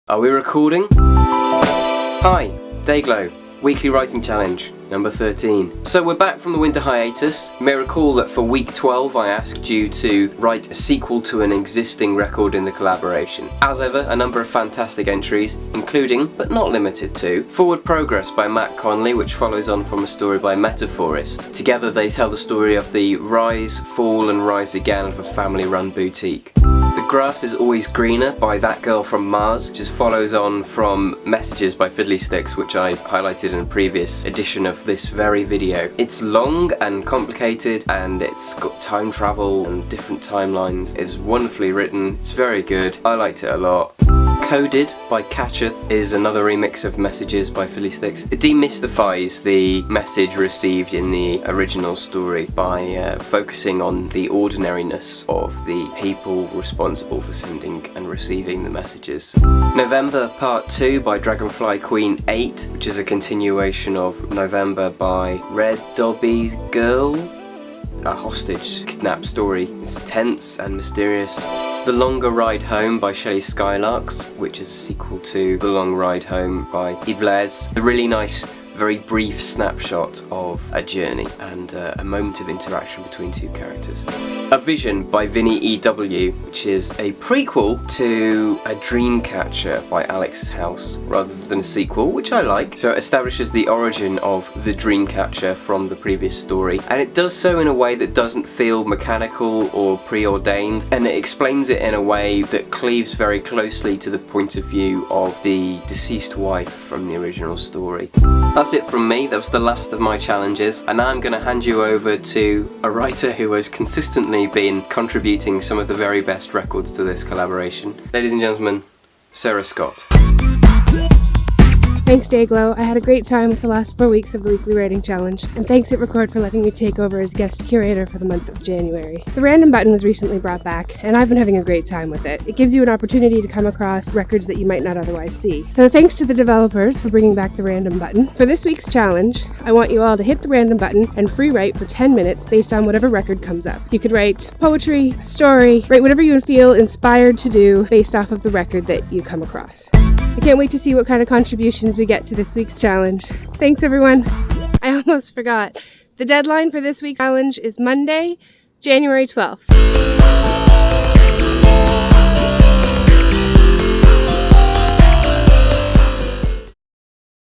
Are we recording? Hi, Dayglow, Weekly Writing Challenge, number 13. So we're back from the winter hiatus. You may recall that for week 12 I asked you to write a sequel to an existing record in the collaboration. As ever, a number of fantastic entries, including, but not limited to, Forward Progress by Matt Conley, which follows on from a story by Metaphorist. Together they tell the story of the rise, fall and rise again of a family-run boutique. The Grass is Always Greener by That Girl from Mars, which just follows on from Messages by Fiddlysticks, which I highlighted in a previous edition of this very video. It's long and complicated, and it's got time travel and different timelines. It's wonderfully written, it's very good, I liked it a lot. Coded by Catcheth is another remix of Messages by Fiddlysticks. It demystifies the message received in the original story by focusing on the ordinariness of the people responsible for sending and receiving the messages. November Part 2 by Dragonfly Queen 8, which is a continuation of November by Red Dobby's Girl, a hostage kidnap story. It's tense and mysterious. The Longer Ride Home by Shelley Skylarks, which is a sequel to The Long Ride Home by Blaise. A really nice, very brief snapshot of a journey and a moment of interaction between two characters. A Vision by Vinnie E.W., which is a prequel to A Dreamcatcher by Alex House, rather than a sequel, which I like. So it establishes the origin of the Dreamcatcher from the previous story, and it does so in a way that doesn't feel mechanical or preordained, and it explains it in a way that cleaves very closely to the point of view of the deceased wife from the original story. That's it from me. That was the last of my challenges, and now I'm going to hand you over to a writer who has consistently been contributing some of the very best records to this collaboration. Ladies and gentlemen, Sarah Scott. Thanks, Dayglow. I had a great time with the last 4 weeks of the Weekly Writing Challenge, and thanks at Record for letting me take over as guest curator for the month of January. The random button was recently brought back, and I've been having a great time with it. It gives you an opportunity to come across records that you might not otherwise see. So thanks to the developers for bringing back the random button. For this week's challenge, I want you all to hit the random button and free write for 10 minutes based on whatever record comes up. You could write poetry, story, write whatever you feel inspired to do based off of the record that you come across. I can't wait to see what kind of contributions we get to this week's challenge. Thanks, everyone. I almost forgot. The deadline for this week's challenge is Monday, January 12th.